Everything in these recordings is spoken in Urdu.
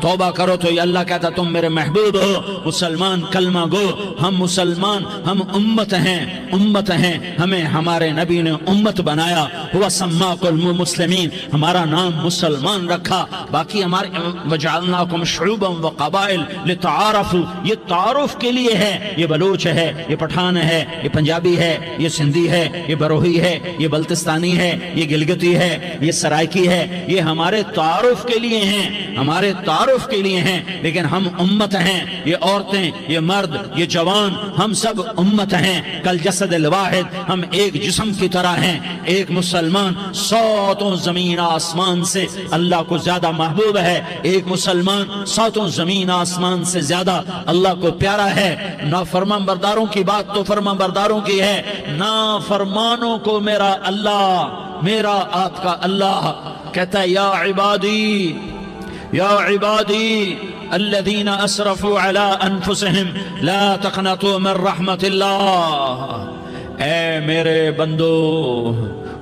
توبہ کرو تو یہ اللہ کہتا تم میرے محبوب ہو، مسلمان کلمہ گو، ہم مسلمان، ہم امت ہیں، ہمیں ہمارے نبی نے امت بنایا، ہوا سماکم المسلمین، ہمارا نام مسلمان رکھا، باقی ہمارے وجعلناکم شعوبا وقبائل لتعارفوا، یہ تعارف کے لیے ہے، یہ بلوچ ہے، یہ پٹھان ہے، یہ پنجابی ہے، یہ سندھی ہے، یہ بروہی ہے، یہ بلتستانی ہے، یہ گلگتی ہے، یہ سرائکی ہے، یہ ہمارے تعارف کے لیے ہیں، ہمارے تعارف کے لیے ہیں، لیکن ہم امت ہیں، یہ عورتیں، یہ مرد، یہ جوان، ہم سب امت ہیں، کل جسد الواحد، ہم ایک جسم کی طرح ہیں، ایک مسلمان ساتوں زمین آسمان سے اللہ کو زیادہ محبوب ہے، ایک مسلمان ساتوں زمین آسمان سے زیادہ اللہ کو پیارا ہے۔ نافرمان برداروں کی بات تو فرمان برداروں کی ہے، نافرمانوں کو میرا اللہ، میرا آپ کا اللہ کہتا ہے یا عبادی الذین اسرفوا علی انفسہم لا تقنطوا من رحمت اللہ، اے میرے بندو،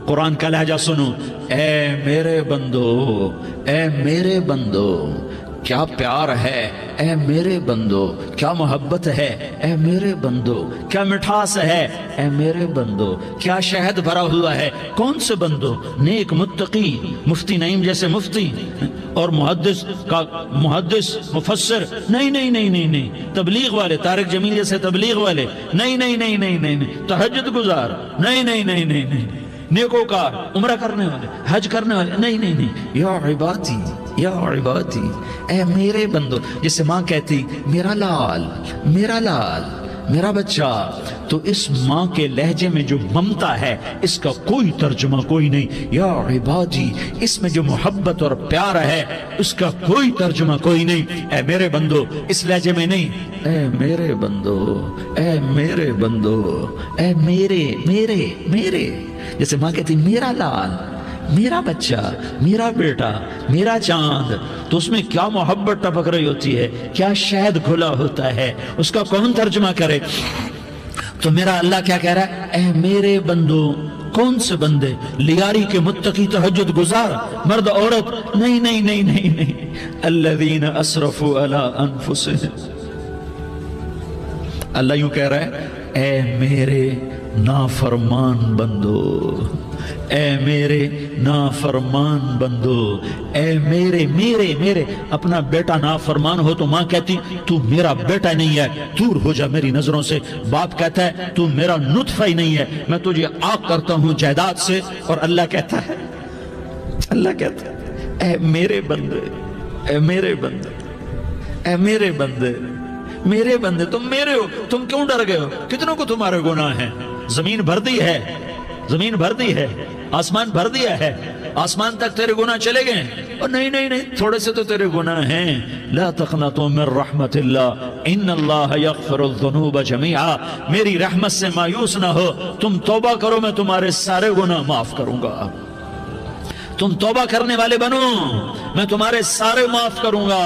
قرآن کا لہجہ سنو، اے میرے بندو، اے میرے بندو، کیا پیار ہے، اے میرے بندو، کیا محبت ہے، اے میرے بندو، کیا مٹھاس ہے، اے میرے بندو، کیا شہد بھرا ہوا ہے، کون سے بندو، نیک متقی، مفتی نعیم جیسے مفتی اور محدث مفسر، نہیں، تبلیغ والے، طارق جمیل جیسے تبلیغ والے، نہیں، تہجد گزار، نہیں، نیکوکار، عمرہ کرنے والے، حج کرنے والے، نہیں، یا عبادی، اے میرے بندو، جسے ماں کہتی میرا لال، میرا بچہ، تو اس ماں کے لہجے میں جو ممتا ہے اس کا کوئی ترجمہ کوئی نہیں، یا عبادی، اس میں جو محبت اور پیار ہے اس کا کوئی ترجمہ کوئی نہیں، اے میرے بندو، اس لہجے میں نہیں، اے میرے بندو، اے میرے بندو، اے میرے، جیسے ماں کہتی میرا لال، میرا بچہ، میرا بیٹا، میرا چاند، تو اس میں کیا محبت ٹپک رہی ہوتی ہے، کیا شہد کھلا ہوتا ہے، اس کا کون ترجمہ کرے؟ تو میرا اللہ کیا کہہ رہا ہے، اے میرے بندو، کون سے بندے؟ لیاری کے متقی، تہجد گزار، مرد عورت، نہیں، الذین اسرفوا علی انفسہم، اللہ یوں کہہ رہا ہے، اے میرے نافرمان بندو، اے میرے نافرمان بندو، اے میرے، اپنا بیٹا نافرمان ہو تو ماں کہتی تو میرا بیٹا نہیں ہے، دور ہو جا میری نظروں سے، باپ کہتا ہے تو میرا نطفہ ہی نہیں ہے، میں تجھے عاق کرتا ہوں جائیداد سے، اور اللہ کہتا ہے اے میرے بندے، اے میرے بندے، اے میرے بندے، میرے بندے، تم میرے ہو، تم کیوں ڈر گئے ہو؟ کتنوں کو تمہارے گناہ ہیں؟ زمین بھر دی ہے، آسمان بھر دیا ہے، آسمان تک تیرے گناہ چلے گئے، اور نہیں، تھوڑے سے تو تیرے گناہ ہیں، لا تقنطوا من رحمت اللہ ان اللہ یغفر الذنوب جميعا، میری رحمت سے مایوس نہ ہو، تم توبہ کرو، میں تمہارے سارے گناہ معاف کروں گا، تم توبہ کرنے والے بنو، میں تمہارے سارے معاف کروں گا،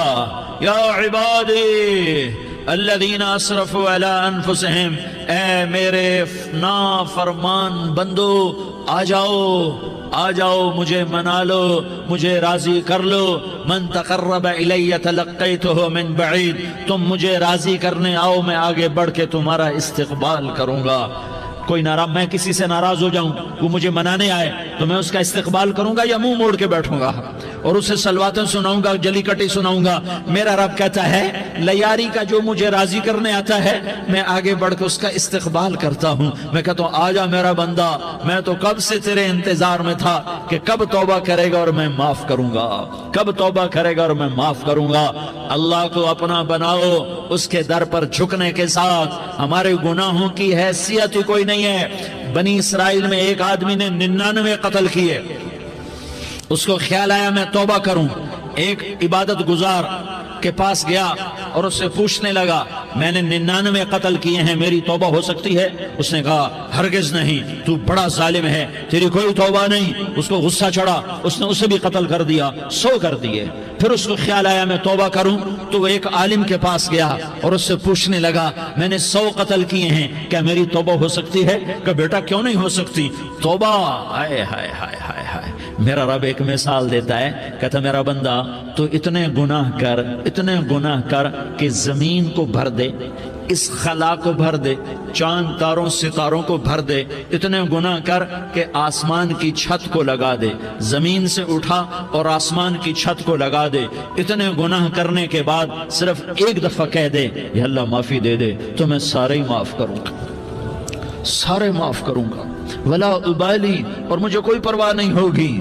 یا عبادی الذین اسرفوا علی انفسہم، اے میرے نافرمان بندو، آ جاؤ، مجھے منا لو، مجھے راضی کر لو، من تقرب الی تلقیتہ من بعید، تم مجھے راضی کرنے آؤ، میں آگے بڑھ کے تمہارا استقبال کروں گا، کوئی ناراض، میں کسی سے ناراض ہو جاؤں، وہ مجھے منانے آئے تو میں اس کا استقبال کروں گا یا منہ موڑ کے بیٹھوں گا اور اسے صلواتیں سناؤں گا، جلی کٹی سناؤں گا؟ میرا رب کہتا ہے لیاری کا جو مجھے راضی کرنے آتا ہے میں آگے بڑھ کے اس کا استقبال کرتا ہوں، میں کہتا ہوں آجا میرا بندہ، میں تو کب سے تیرے انتظار میں تھا کہ کب توبہ کرے گا اور میں معاف کروں گا، کب توبہ کرے گا اور میں معاف کروں گا۔ اللہ کو اپنا بناؤ، اس کے در پر جھکنے کے ساتھ ہمارے گناہوں کی حیثیت ہی کوئی نہیں ہے۔ بنی اسرائیل میں ایک آدمی نے 99 قتل کیے، اس کو خیال آیا میں توبہ کروں، ایک عبادت گزار کے پاس گیا اور اس سے پوچھنے لگا میں نے 99 قتل کیے ہیں، میری توبہ ہو سکتی ہے؟ اس نے کہا ہرگز نہیں، تو بڑا ظالم ہے، تیری کوئی توبہ نہیں۔ اس کو غصہ چڑھا، اس نے اسے بھی قتل کر دیا، 100 کر دیے۔ پھر اس کو خیال آیا میں توبہ کروں، تو وہ ایک عالم کے پاس گیا اور اس سے پوچھنے لگا میں نے 100 قتل کیے ہیں، کیا میری توبہ ہو سکتی ہے؟ کہ بیٹا کیوں نہیں ہو سکتی؟ توبہ، ہائے ہائے ہائے ہائے ہائے، میرا رب ایک مثال دیتا ہے، کہتا میرا بندہ تو اتنے گناہ کر کہ زمین کو بھر دے، اس خلا کو بھر دے، چاند تاروں ستاروں کو بھر دے، اتنے گناہ کر کہ آسمان کی چھت کو لگا دے، زمین سے اٹھا اور آسمان کی چھت کو لگا دے، اتنے گناہ کرنے کے بعد صرف ایک دفعہ کہہ دے یا اللہ معافی دے دے تو میں سارے ہی معاف کروں گا، سارے معاف کروں گا، ولا ابالی، اور مجھے کوئی پرواہ نہیں ہوگی۔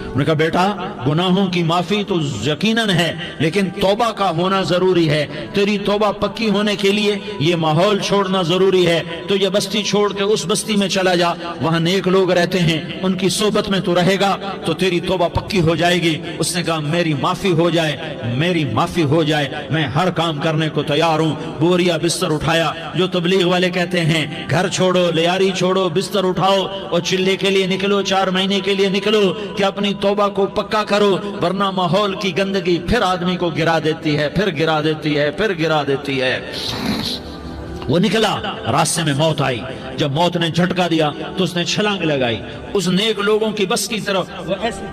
انہوں نے کہا بیٹا گناہوں کی معافی تو یقیناً ہے، لیکن توبہ کا ہونا ضروری ہے، تیری توبہ پکی ہونے کے لیے یہ ماحول چھوڑنا ضروری ہے، تو یہ بستی چھوڑ کے اس بستی میں چلا جا، وہاں نیک لوگ رہتے ہیں، ان کی صحبت میں تو رہے گا تو تیری توبہ پکی ہو جائے گی۔ اس نے کہا میری معافی ہو جائے، میری معافی ہو جائے، میں ہر کام کرنے کو تیار ہوں۔ بوریا بستر اٹھایا، جو تبلیغ والے کہتے ہیں گھر چھوڑو، لیاری چھوڑو، بستر اٹھاؤ اور چلے کے لیے نکلو، 4 مہینے کے لیے نکلو کہ اپنی توبہ کو پکا کرو، ورنہ ماحول کی گندگی پھر آدمی کو گرا دیتی ہے، پھر گرا دیتی ہے، پھر گرا دیتی ہے۔ وہ نکلا، راستے میں موت آئی، جب موت نے جھٹکا دیا تو اس نے چھلانگ لگائی اس نیک لوگوں کی بس کی طرف، وہ ایسے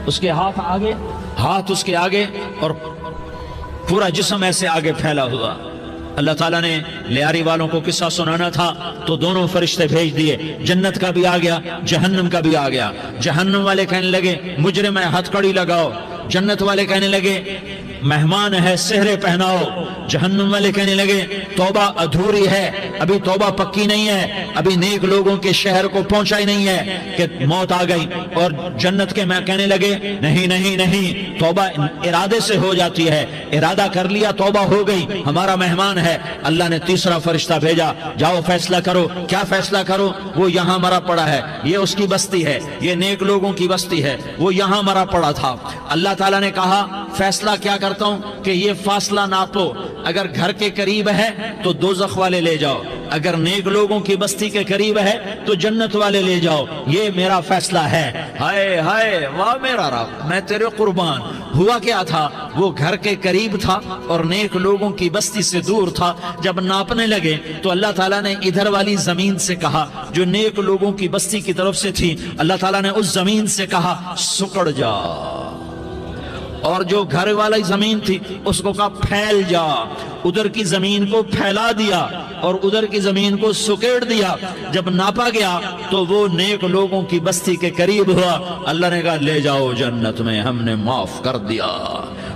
اس کے ہاتھ اس کے آگے اور پورا جسم ایسے آگے پھیلا ہوا۔ اللہ تعالیٰ نے لیاری والوں کو قصہ سنانا تھا تو دونوں فرشتے بھیج دیے، جنت کا بھی آ گیا، جہنم کا بھی آ گیا۔ جہنم والے کہنے لگے مجرم ہے ہتھ کڑی لگاؤ، جنت والے کہنے لگے مہمان ہے سہرے پہناؤ، جہنم والے کہنے لگے توبہ ادھوری ہے، ابھی توبہ پکی نہیں ہے، ابھی نیک لوگوں کے شہر کو پہنچا ہی نہیں ہے کہ موت آ گئی۔ اور جنت کے میں کہنے لگے نہیں نہیں نہیں، توبہ ارادے سے ہو جاتی ہے، ارادہ کر لیا توبہ ہو گئی، ہمارا مہمان ہے۔ اللہ نے تیسرا فرشتہ بھیجا، جاؤ فیصلہ کرو۔ کیا فیصلہ کرو؟ وہ یہاں مرا پڑا ہے، یہ اس کی بستی ہے، یہ نیک لوگوں کی بستی ہے، وہ یہاں مرا پڑا تھا۔ اللہ تعالیٰ نے کہا فیصلہ کیا کرتا ہوں کہ یہ فاصلہ ناپو، اگر گھر کے قریب ہے تو دوزخ والے لے جاؤ، اگر نیک لوگوں کی بستی کے قریب ہے تو جنت والے لے جاؤ، یہ میرا فیصلہ ہے۔ ہائے ہائے واہ میرا رب، میں تیرے قربان۔ ہوا کیا تھا؟ وہ گھر کے قریب تھا اور نیک لوگوں کی بستی سے دور تھا۔ جب ناپنے لگے تو اللہ تعالیٰ نے ادھر والی زمین سے کہا جو نیک لوگوں کی بستی کی طرف سے تھی، اللہ تعالیٰ نے اس زمین سے کہا سکڑ جا، اور جو گھر والی زمین تھی اس کو کہا پھیل جا، ادھر کی زمین کو پھیلا دیا اور ادھر کی زمین کو سکیڑ دیا۔ جب ناپا گیا تو وہ نیک لوگوں کی بستی کے قریب ہوا، اللہ نے کہا لے جاؤ جنت میں، ہم نے معاف کر دیا۔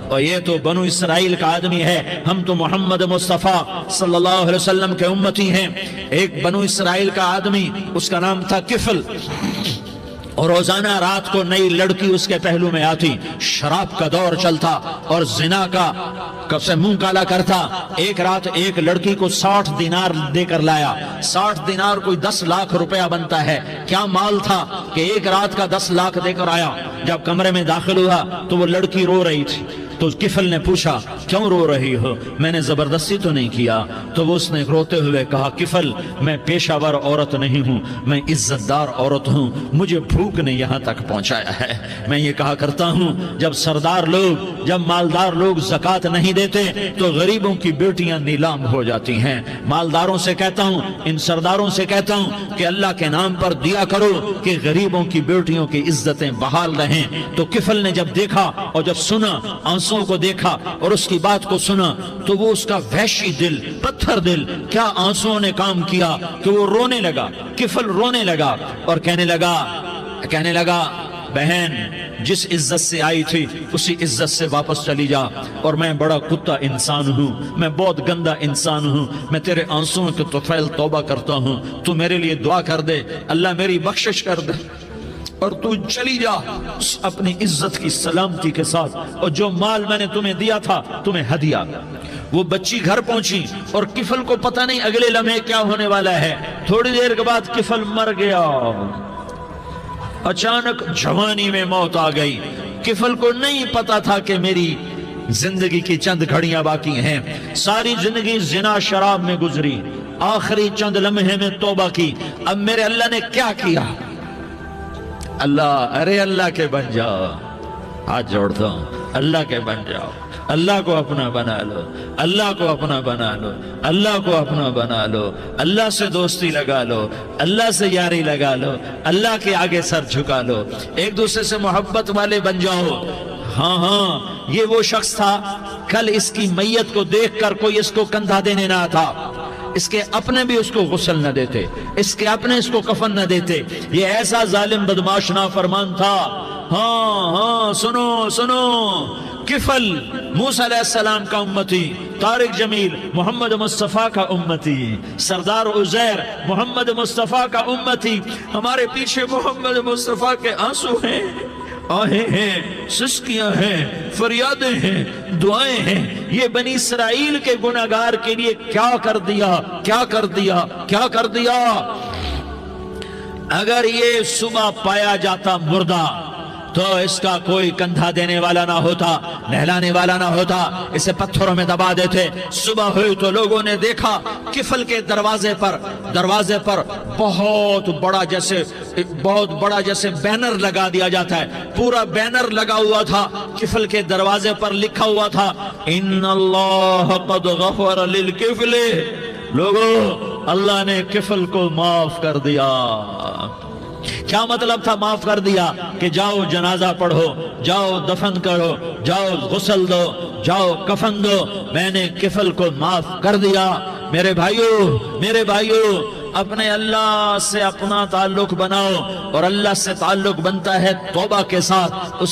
اور یہ تو بنو اسرائیل کا آدمی ہے، ہم تو محمد مصطفیٰ صلی اللہ علیہ وسلم کے امتی ہیں۔ ایک بنو اسرائیل کا آدمی، اس کا نام تھا کفل، اور روزانہ رات کو نئی لڑکی اس کے پہلو میں آتی، شراب کا دور چلتا اور زنا کا سے منہ کالا کرتا۔ ایک رات ایک لڑکی کو 60 دینار دے کر لایا، 60 دینار کوئی 10 لاکھ روپیہ بنتا ہے۔ کیا مال تھا کہ ایک رات کا 10 لاکھ دے کر آیا۔ جب کمرے میں داخل ہوا تو وہ لڑکی رو رہی تھی، تو کفل نے پوچھا کیوں رو رہی ہو؟ میں نے زبردستی تو نہیں کیا۔ تو وہ اس نے روتے ہوئے کہا کفل میں پیشہ ور عورت نہیں ہوں، میں عزت دار عورت ہوں، مجھے بھوک نے یہاں تک پہنچایا ہے۔ میں یہ کہا کرتا ہوں جب سردار لوگ، جب مالدار لوگ زکوٰۃ نہیں دیتے تو غریبوں کی بیٹیاں نیلام ہو جاتی ہیں۔ مالداروں سے کہتا ہوں، ان سرداروں سے کہتا ہوں کہ اللہ کے نام پر دیا کرو کہ غریبوں کی بیٹیوں کی عزتیں بحال رہیں۔ تو کفل نے جب دیکھا اور جب سنا، آنسوں کو دیکھا اور اس کی بات کو سنا، تو وہ اس کا وحشی دل، پتھر دل، کیا آنسوں نے کام کیا کہ وہ رونے لگا۔ کفل رونے لگا اور کہنے لگا بہن جس عزت سے آئی تھی اسی عزت سے واپس چلی جا، اور میں بڑا کتا انسان ہوں، میں بہت گندا انسان ہوں، میں تیرے آنسوں کے طفیل توبہ کرتا ہوں، تو میرے لیے دعا کر دے، اللہ میری بخشش کر دے، اور تو چلی جا اپنی عزت کی سلامتی کے ساتھ، اور جو مال میں نے تمہیں دیا تھا تمہیں ہدیہ۔ وہ بچی گھر پہنچی اور کفل کو پتہ نہیں اگلے لمحے کیا ہونے والا ہے۔ تھوڑی دیر کے بعد کفل مر گیا، اچانک جوانی میں موت آ گئی۔ کفل کو نہیں پتا تھا کہ میری زندگی کی چند گھڑیاں باقی ہیں، ساری زندگی زنا شراب میں گزری، آخری چند لمحے میں توبہ کی۔ اب میرے اللہ نے کیا کیا؟ اللہ، ارے اللہ کے بن جا، ہاتھ جوڑتا ہوں، اللہ کے بن جاؤ، اللہ کو اپنا بنا لو، اللہ کو اپنا بنا لو، اللہ کو اپنا بنا لو، اللہ سے دوستی لگا لو، اللہ سے یاری لگا لو، اللہ کے آگے سر جھکا لو، ایک دوسرے سے محبت والے بن جاؤ۔ ہاں ہاں، یہ وہ شخص تھا، کل اس کی میت کو دیکھ کر کوئی اس کو کندھا دینے نہ تھا، اس کے اپنے بھی اس کو غسل نہ دیتے، اس کے اپنے اس کو کفن نہ دیتے، یہ ایسا ظالم بدماش نافرمان تھا۔ ہاں ہاں، سنو سنو، کفل موسیٰ علیہ السلام کا امتی، طارق جمیل محمد مصطفیٰ کا امتی، سردار عزیر محمد مصطفیٰ کا امتی، ہمارے پیچھے محمد مصطفیٰ کے آنسو ہیں، آہیں ہیں، سسکیاں ہیں، فریادیں ہیں، دعائیں ہیں۔ یہ بنی اسرائیل کے گناہگار کے لیے کیا کر دیا، کیا کر دیا، کیا کر دیا۔ اگر یہ صبح پایا جاتا مردہ تو اس کا کوئی کندھا دینے والا نہ ہوتا، نہلانے والا نہ ہوتا، اسے پتھروں میں دبا دیتے۔ صبح ہوئی تو لوگوں نے دیکھا کفل کے دروازے پر بہت بڑا جیسے بینر لگا دیا جاتا ہے، پورا بینر لگا ہوا تھا، کفل کے دروازے پر لکھا ہوا تھا ان اللہ قد غفر للکفل، لوگوں اللہ نے کفل کو معاف کر دیا۔ کیا مطلب تھا معاف کر دیا؟ کہ جاؤ جنازہ پڑھو، جاؤ دفن کرو، جاؤ غسل دو، جاؤ کفن دو، میں نے کفل کو معاف کر دیا۔ میرے بھائیو، اپنے اللہ سے اپنا تعلق بناؤ، اور اللہ سے تعلق بنتا ہے توبہ کے ساتھ،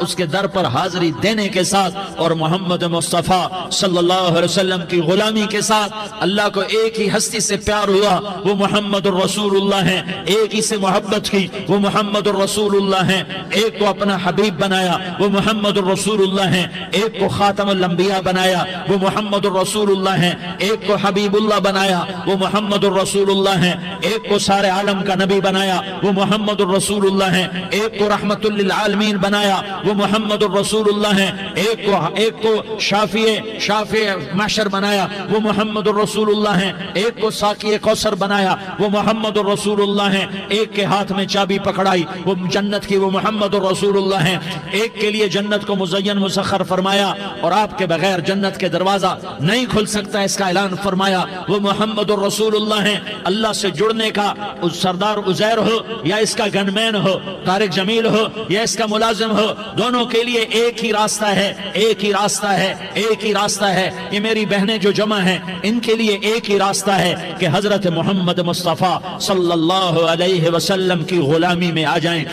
اس کے در پر حاضری دینے کے ساتھ، اور محمد مصطفیٰ صلی اللہ علیہ وسلم کی غلامی کے ساتھ۔ اللہ کو ایک ہی ہستی سے پیار ہوا، وہ محمد الرسول اللہ ہیں، ایک ہی سے محبت کی، وہ محمد الرسول اللہ ہیں، ایک کو اپنا حبیب بنایا، وہ محمد الرسول اللہ ہیں، ایک کو خاتم الانبیاء بنایا، وہ محمد الرسول اللہ ہیں، ایک کو حبیب اللہ بنایا، وہ محمد الرسول اللہ ہیں، ایک کو سارے عالم کا نبی بنایا، وہ محمد الرسول اللہ ہیں، ایک کو رحمت للعالمین بنایا، وہ محمد الرسول اللہ ہیں، ایک کو شافع محشر بنایا، وہ محمد الرسول اللہ ہیں، ایک کو ساقی کوثر بنایا، وہ محمد الرسول اللہ ہیں، ایک کے ہاتھ میں چابی پکڑائی وہ جنت کی، وہ محمد الرسول اللہ ہیں، ایک کے لیے جنت کو مزین مسخر فرمایا، اور آپ کے بغیر جنت کے دروازہ نہیں کھل سکتا، اس کا اعلان فرمایا، وہ محمد الرسول اللہ ہیں۔ اللہ سے جڑنے کا سردار عزیر ہو یا اس کا گن مین ہو، طارق جمیل ہو یا اس کا ملازم ہو، دونوں کے لیے ایک ہی راستہ ہے، ایک ہی راستہ ہے، ایک ہی راستہ ہے۔ یہ میری بہنیں جو جمع ہیں، ان کے لیے ایک ہی راستہ ہے کہ حضرت محمد مصطفیٰ صلی اللہ علیہ وسلم کی غلامی میں آ جائیں،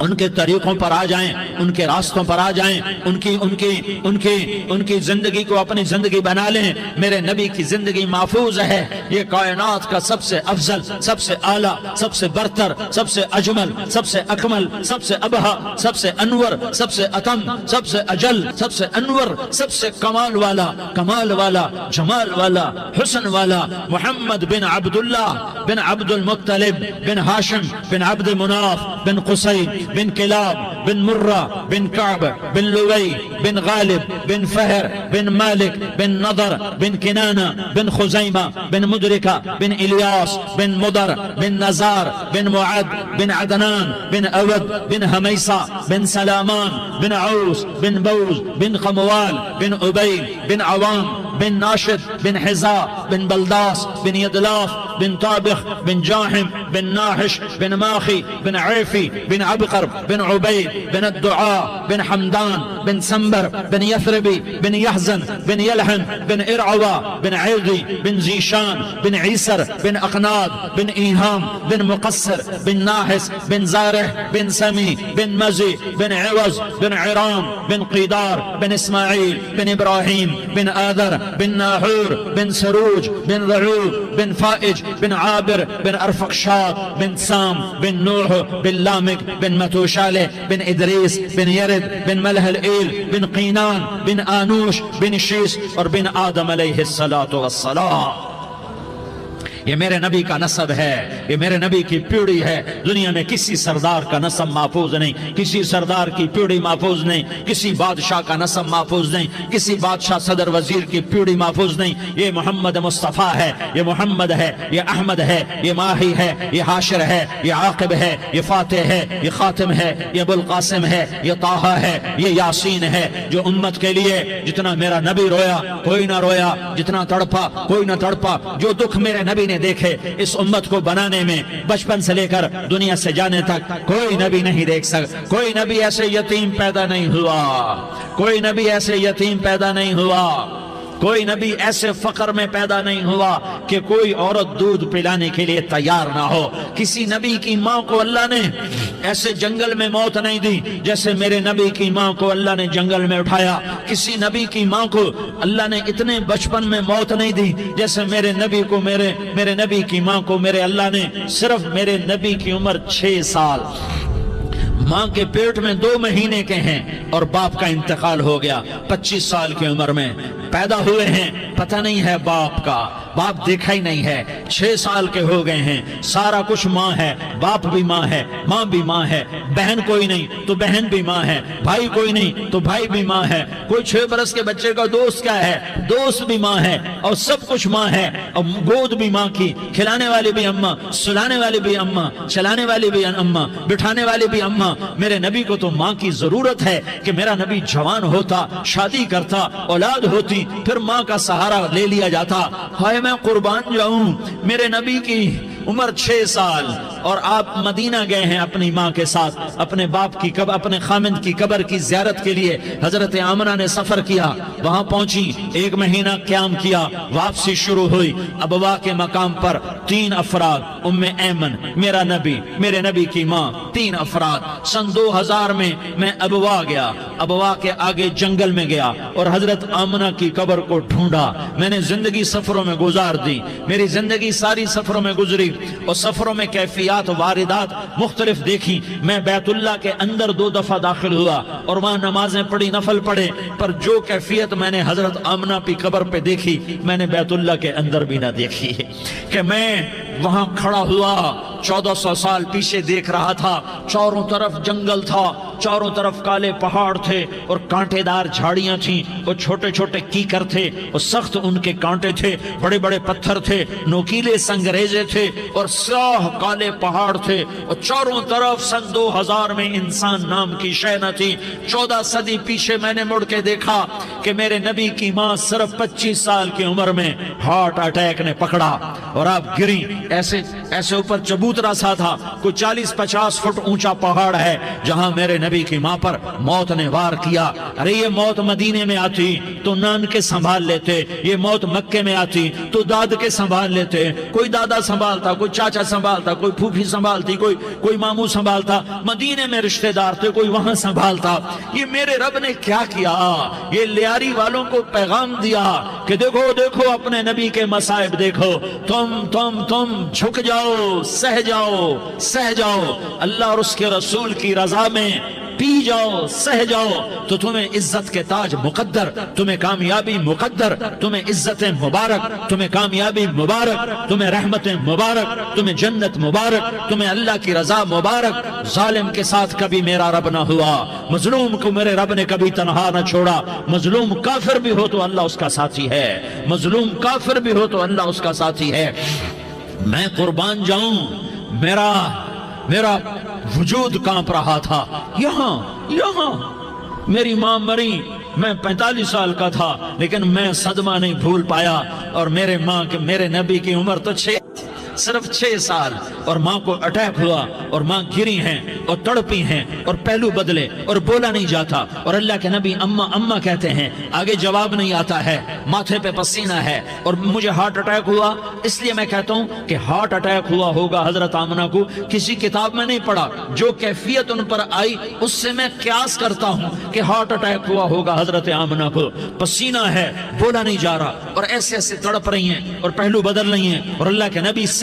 ان کے طریقوں پر آ جائیں، ان کے راستوں پر آ جائیں، ان کی زندگی کو اپنی زندگی بنا لیں۔ میرے نبی کی زندگی محفوظ ہے، یہ کائنات کا سب سے افضل، سب سے اعلیٰ، سب سے برتر، سب سے اجمل، سب سے اکمل، سب سے ابہا، سب سے انور، سب سے اتم، سب سے اجل، سب سے انور، سب سے کمال والا، جمال والا، حسن والا، محمد بن عبداللہ بن عبد المطلب بن ہاشم بن عبد مناف بن قصی بن کلاب بن مرہ بن کعب بن لوی بن غالب بن فہر بن مالک بن نضر بن کنانہ بن خزیمہ بن مدرکہ بن الیاس بن مدر بن نزار بن معد بن عدنان بن اود بن حمیسہ بن سلامان بن عوس بن بوز بن قموال بن عبید بن عوام بن ناشد بن حزا بن بلداس بن یدلاف بن طابخ بن جاحم بن ناحش بن ماخی بن عیفی بن عبقر بن عبید بن الدعاء بن حمدان بن سنبر بن یثربی بن یحزن بن یلحن بن ارعوا بن عیغی بن زیشان بن عیسر بن اقناد بن ایہام بن مقصر بن ناحس بن زارح بن سمی بن مزی بن عوض بن عرام بن قیدار بن اسماعیل بن ابراہیم بن آذر بن ناحور بن سروج بن رعوب بن فائج بن عابر بن ارفقشاد بن سام بن نوح بن لامک بن متوشالہ بن ادریس بن یرد بن ملح الایل بن قینان بن آنوش بن شیس اور بن آدم علیہ الصلاة والسلام۔ یہ میرے نبی کا نسب ہے، یہ میرے نبی کی پیڑھی ہے۔ دنیا میں کسی سردار کا نسب محفوظ نہیں، کسی سردار کی پیڑھی محفوظ نہیں، کسی بادشاہ کا نسب محفوظ نہیں، کسی بادشاہ صدر وزیر کی پیڑھی محفوظ نہیں۔ یہ محمد مصطفیٰ ہے، یہ محمد ہے، یہ احمد ہے، یہ ماہی ہے، یہ حاشر ہے، یہ عاقب ہے، یہ فاتح ہے، یہ خاتم ہے، یہ ابو القاسم ہے، یہ طٰہٰ ہے، یہ یاسین ہے۔ جو امت کے لیے جتنا میرا نبی رویا کوئی نہ رویا، جتنا تڑپا کوئی نہ تڑپا، جو دکھ میرے نبی نے دیکھے اس امت کو بنانے میں، بچپن سے لے کر دنیا سے جانے تک کوئی نبی نہیں دیکھ سکتا۔ کوئی نبی ایسے یتیم پیدا نہیں ہوا، کوئی نبی ایسے یتیم پیدا نہیں ہوا، کوئی نبی ایسے فقر میں پیدا نہیں ہوا کہ کوئی عورت دودھ پلانے کے لیے تیار نہ ہو۔ کسی نبی کی ماں کو اللہ نے ایسے جنگل میں موت نہیں دی جیسے میرے نبی کی ماں کو اللہ نے جنگل میں اٹھایا۔ کسی نبی کی ماں کو اللہ نے اتنے بچپن میں موت نہیں دی جیسے میرے نبی کو میرے نبی کی ماں کو میرے اللہ نے صرف میرے نبی کی عمر 6 سال، ماں کے پیٹ میں 2 مہینے کے ہیں اور باپ کا انتقال ہو گیا 25 سال کی عمر میں پیدا ہوئے ہیں، پتہ نہیں ہے باپ کا، باپ دیکھا ہی نہیں ہے، 6 سال کے ہو گئے ہیں، سارا کچھ ماں ہے، باپ بھی ماں ہے، ماں بھی ماں ہے، بہن کوئی نہیں تو بہن بھی ماں ہے، بھائی کوئی نہیں تو بھائی بھی ماں ہے، کوئی 6 برس کے بچے کا دوست کیا ہے، دوست بھی ماں ہے، اور سب کچھ ماں ہے، اور گود بھی ماں کی، کھلانے والی بھی اماں، سلانے والی بھی اماں، چلانے والی بھی اماں، بٹھانے والی بھی اماں۔ میرے نبی کو تو ماں کی ضرورت ہے کہ میرا نبی جوان ہوتا، شادی کرتا، اولاد ہوتی، پھر ماں کا سہارا لے لیا جاتا۔ ہائے میں قربان جاؤں، میرے نبی کی عمر 6 سال اور آپ مدینہ گئے ہیں اپنی ماں کے ساتھ، اپنے باپ کی اپنے خامند کی قبر کی زیارت کے لیے حضرت آمنہ نے سفر کیا، وہاں پہنچی، 1 مہینہ قیام کیا، واپسی شروع ہوئی۔ ابوا کے مقام پر 3 افراد، ام ایمن، میرا نبی، میرے نبی کی ماں، 3 افراد۔ سن 2000 میں ابوا گیا، ابوا کے آگے جنگل میں گیا اور حضرت آمنہ کی قبر کو ڈھونڈا۔ میں نے زندگی سفروں میں گزار دی، میری زندگی ساری سفروں میں گزری اور سفروں میں کیفیات واردات مختلف دیکھی۔ میں بیت اللہ کے اندر 2 دفعہ داخل ہوا اور وہاں نمازیں پڑھی، نفل پڑھے، پر جو کیفیت میں نے حضرت آمنہ کی قبر پہ دیکھی میں نے بیت اللہ کے اندر بھی نہ دیکھی کہ میں وہاں کھڑا ہوا 1400 سال پیچھے دیکھ رہا تھا، چاروں طرف جنگل تھا، چاروں طرف کالے پہاڑ تھے اور کانٹے دار جھاڑیاں تھیں اور چھوٹے چھوٹے کیکر تھے اور سخت ان کے کانٹے تھے، بڑے بڑے پتھر تھے، نوکیلے سنگریزے تھے اور سیاہ کالے پہاڑ تھے اور چاروں طرف سن 2000 میں انسان نام کی شے نہ تھی۔ 14 صدی پیچھے میں نے مڑ کے دیکھا کہ میرے نبی کی ماں صرف 25 سال کی عمر میں ہارٹ اٹیک نے پکڑا اور آپ گری، ایسے اوپر چبوترا سا تھا، کوئی 40-50 فٹ اونچا پہاڑ ہے جہاں میرے نبی کی ماں پر موت نے وار کیا۔ ارے یہ موت مدینے میں آتی تو نان کے سنبھال لیتے، یہ موت مکے میں آتی تو داد کے سنبھال لیتے، کوئی دادا سنبھالتا، کوئی چاچا سنبھالتا، کوئی پھوپھی سنبھالتی، کوئی ماموں سنبھالتا، مدینے میں رشتہ دار تھے کوئی وہاں سنبھالتا۔ یہ میرے رب نے کیا کیا؟ یہ لیاری والوں کو پیغام دیا کہ دیکھو دیکھو اپنے نبی کے مصائب دیکھو، تم جھک جاؤ، سہ جاؤ، اللہ اور اس کے رسول کی رضا میں پی جاؤ، سہ جاؤ تو تمہیں عزت کے تاج مقدر، تمہیں کامیابی مقدر، تمہیں عزت مبارک، تمہیں کامیابی مبارک، تمہیں رحمت مبارک، تمہیں جنت مبارک، تمہیں اللہ کی رضا مبارک۔ ظالم کے ساتھ کبھی میرا رب نہ ہوا، مظلوم کو میرے رب نے کبھی تنہا نہ چھوڑا۔ مظلوم کافر بھی ہو تو اللہ اس کا ساتھی ہے، مظلوم کافر بھی ہو تو اللہ اس کا ساتھی ہے۔ میں قربان جاؤں، میرا وجود کانپ رہا تھا۔ یہاں میری ماں مری، میں 45 سال کا تھا لیکن میں صدمہ نہیں بھول پایا، اور میرے نبی کی عمر تو صرف 6 سال، اور ماں کو اٹیک ہوا اور ماں گری ہیں اور تڑپی ہیں اور پہلو بدلے اور بولا نہیں جاتا، اور اللہ کے نبی اماں کہتے ہیں، آگے جواب نہیں آتا ہے، ماتھے پہ پسینہ ہے، اور مجھے ہارٹ اٹیک ہوا۔ اس لیے میں کہتا ہوں کہ ہارٹ اٹیک ہوا ہوگا حضرت آمنہ کو، کسی کتاب میں نہیں پڑھا، جو کیفیت ان پر آئی اس سے میں قیاس کرتا ہوں کہ ہارٹ اٹیک ہوا ہوگا حضرت آمنہ کو۔ پسینہ ہے، بولا نہیں جا رہا، اور ایسے تڑپ رہی ہیں اور پہلو بدل رہی ہیں، اور اللہ کے نبی